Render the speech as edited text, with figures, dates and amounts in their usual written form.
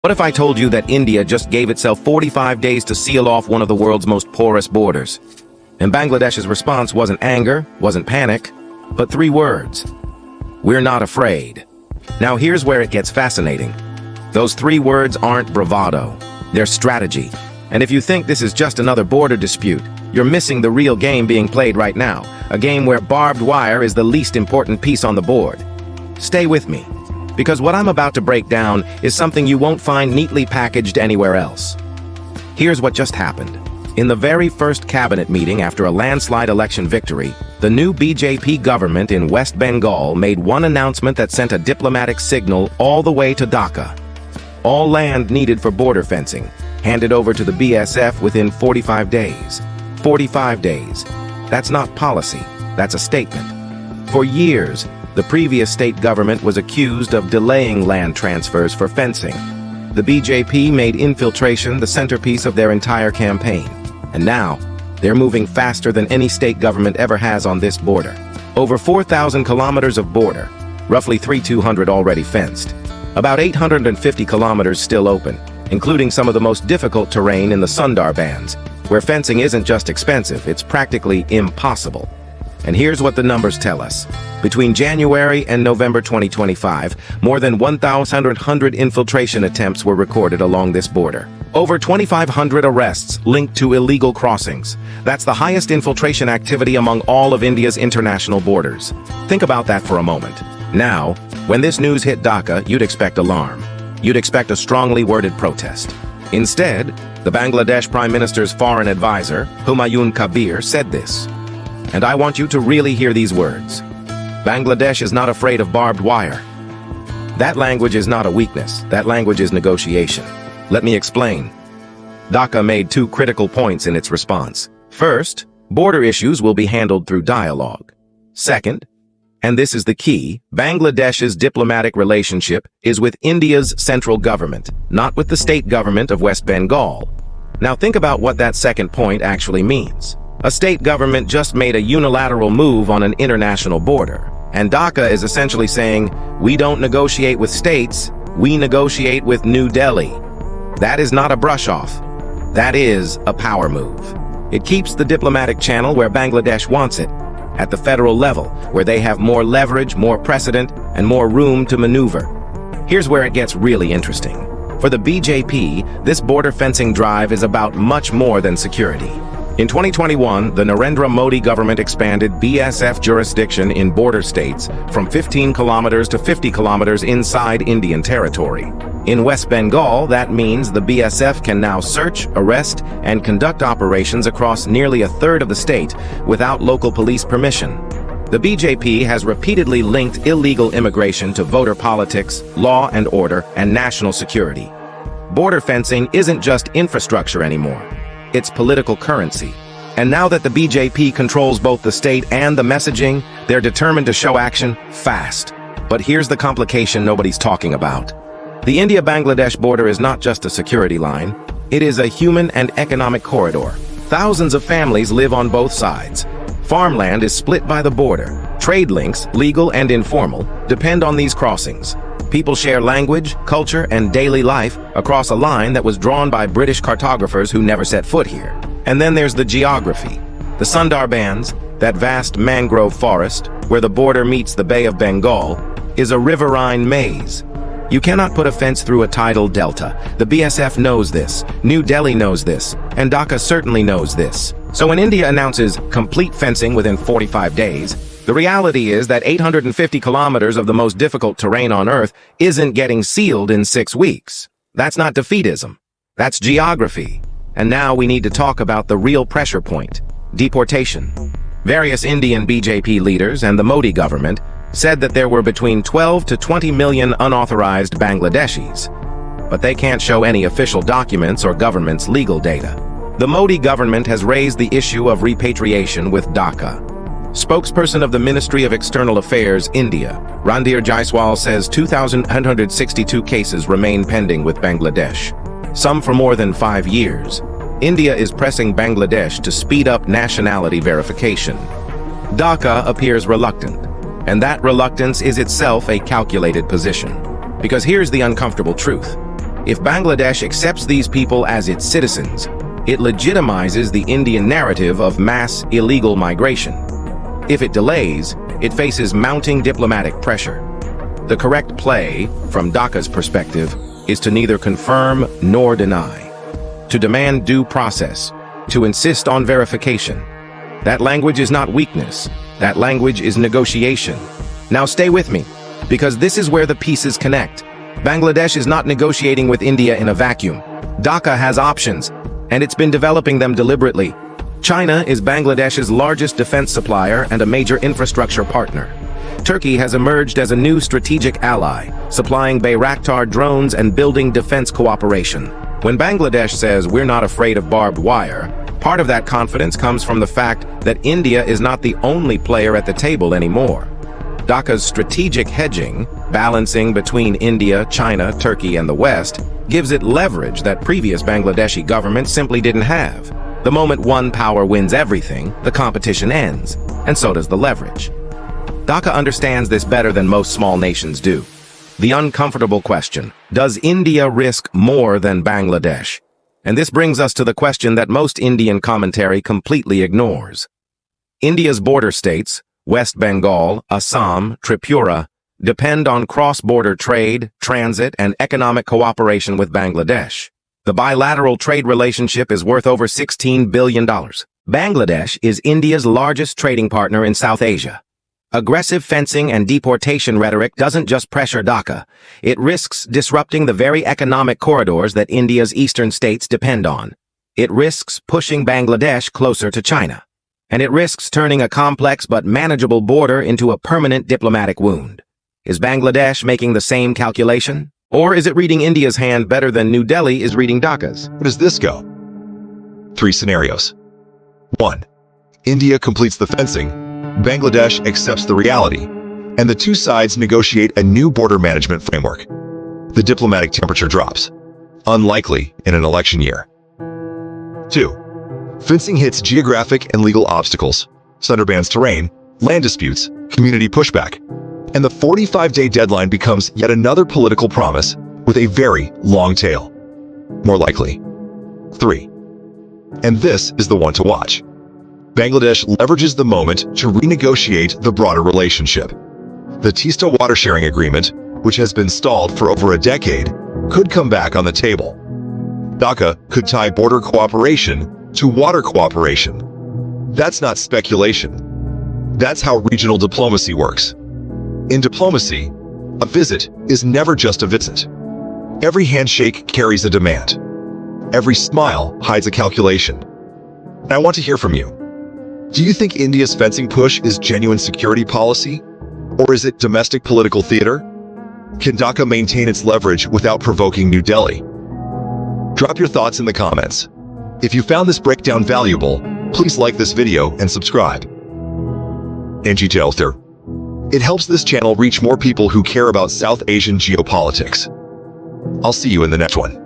What if I told you that India just gave itself 45 days to seal off one of the world's most porous borders? And Bangladesh's response wasn't anger, wasn't panic, but 3 words. We're not afraid. Now here's where it gets fascinating. Those 3 words aren't bravado, they're strategy. And if you think this is just another border dispute, you're missing the real game being played right now, a game where barbed wire is the least important piece on the board. Stay with me, because what I'm about to break down is something you won't find neatly packaged anywhere else. Here's what just happened. In the very first cabinet meeting after a landslide election victory, the new BJP government in West Bengal made one announcement that sent a diplomatic signal all the way to Dhaka. All land needed for border fencing, handed over to the BSF within 45 days. 45 days. That's not policy, that's a statement. For years, the previous state government was accused of delaying land transfers for fencing. The BJP made infiltration the centerpiece of their entire campaign. And now, they're moving faster than any state government ever has on this border. Over 4,000 kilometers of border, roughly 3,200 already fenced. About 850 kilometers still open, including some of the most difficult terrain in the Sundar bands, where fencing isn't just expensive, it's practically impossible. And here's what the numbers tell us. Between January and November 2025, more than 1,100 infiltration attempts were recorded along this border. Over 2,500 arrests linked to illegal crossings. That's the highest infiltration activity among all of India's international borders. Think about that for a moment. Now, when this news hit Dhaka, you'd expect alarm. You'd expect a strongly worded protest. Instead, the Bangladesh Prime Minister's foreign advisor, Humayun Kabir, said this. And I want you to really hear these words. Bangladesh is not afraid of barbed wire. That language is not a weakness. That language is negotiation. Let me explain. Dhaka made 2 critical points in its response. First, border issues will be handled through dialogue. Second, and this is the key, Bangladesh's diplomatic relationship is with India's central government, not with the state government of West Bengal. Now think about what that second point actually means. A state government just made a unilateral move on an international border, and Dhaka is essentially saying, we don't negotiate with states, we negotiate with New Delhi. That is not a brush-off. That is a power move. It keeps the diplomatic channel where Bangladesh wants it, at the federal level, where they have more leverage, more precedent, and more room to maneuver. Here's where it gets really interesting. For the BJP, this border fencing drive is about much more than security. In 2021, the Narendra Modi government expanded BSF jurisdiction in border states from 15 kilometers to 50 kilometers inside Indian territory. In West Bengal, that means the BSF can now search, arrest, and conduct operations across nearly a third of the state without local police permission. The BJP has repeatedly linked illegal immigration to voter politics, law and order, and national security. Border fencing isn't just infrastructure anymore. It's political currency. And now that the BJP controls both the state and the messaging, they're determined to show action fast. But here's the complication nobody's talking about. The India-Bangladesh border is not just a security line. It is a human and economic corridor. Thousands of families live on both sides. Farmland is split by the border. Trade links, legal and informal, depend on these crossings. People share language, culture, and daily life across a line that was drawn by British cartographers who never set foot here. And then there's the geography. The Sundar bands, that vast mangrove forest, where the border meets the Bay of Bengal, is a riverine maze. You cannot put a fence through a tidal delta. The BSF knows this, New Delhi knows this, and Dhaka certainly knows this. So when India announces complete fencing within 45 days, the reality is that 850 kilometers of the most difficult terrain on Earth isn't getting sealed in 6 weeks. That's not defeatism. That's geography. And now we need to talk about the real pressure point, deportation. Various Indian BJP leaders and the Modi government said that there were between 12 to 20 million unauthorized Bangladeshis, but they can't show any official documents or government's legal data. The Modi government has raised the issue of repatriation with Dhaka. Spokesperson of the Ministry of External Affairs, India, Randhir Jaiswal says 2,162 cases remain pending with Bangladesh, some for more than 5 years. India is pressing Bangladesh to speed up nationality verification. Dhaka appears reluctant, and that reluctance is itself a calculated position. Because here's the uncomfortable truth. If Bangladesh accepts these people as its citizens, it legitimizes the Indian narrative of mass illegal migration. If it delays, it faces mounting diplomatic pressure. The correct play, from Dhaka's perspective, is to neither confirm nor deny, to demand due process, to insist on verification. That language is not weakness. That language is negotiation. Now stay with me, because this is where the pieces connect. Bangladesh is not negotiating with India in a vacuum. Dhaka has options, and it's been developing them deliberately. China is Bangladesh's largest defense supplier and a major infrastructure partner. Turkey has emerged as a new strategic ally, supplying Bayraktar drones and building defense cooperation. When Bangladesh says we're not afraid of barbed wire, part of that confidence comes from the fact that India is not the only player at the table anymore. Dhaka's strategic hedging, balancing between India, China, Turkey, and the West, gives it leverage that previous Bangladeshi governments simply didn't have. The moment one power wins everything, the competition ends, and so does the leverage. Dhaka understands this better than most small nations do. The uncomfortable question: does India risk more than Bangladesh? And this brings us to the question that most Indian commentary completely ignores. India's border states, West Bengal, Assam, Tripura, depend on cross-border trade, transit, and economic cooperation with Bangladesh. The bilateral trade relationship is worth over $16 billion. Bangladesh is India's largest trading partner in South Asia. Aggressive fencing and deportation rhetoric doesn't just pressure Dhaka, it risks disrupting the very economic corridors that India's eastern states depend on. It risks pushing Bangladesh closer to China. And it risks turning a complex but manageable border into a permanent diplomatic wound. Is Bangladesh making the same calculation? Or is it reading India's hand better than New Delhi is reading Dhaka's? How does this go? 3 scenarios. 1. India completes the fencing, Bangladesh accepts the reality, and the two sides negotiate a new border management framework. The diplomatic temperature drops. Unlikely in an election year. 2. Fencing hits geographic and legal obstacles, Sundarbans terrain, land disputes, community pushback, and the 45-day deadline becomes yet another political promise with a very long tail. More likely. 3. And this is the one to watch. Bangladesh leverages the moment to renegotiate the broader relationship. The Teesta water sharing agreement, which has been stalled for over a decade, could come back on the table. Dhaka could tie border cooperation to water cooperation. That's not speculation. That's how regional diplomacy works. In diplomacy, a visit is never just a visit. Every handshake carries a demand. Every smile hides a calculation. And I want to hear from you. Do you think India's fencing push is genuine security policy? Or is it domestic political theater? Can Dhaka maintain its leverage without provoking New Delhi? Drop your thoughts in the comments. If you found this breakdown valuable, please like this video and subscribe. It helps this channel reach more people who care about South Asian geopolitics. I'll see you in the next one.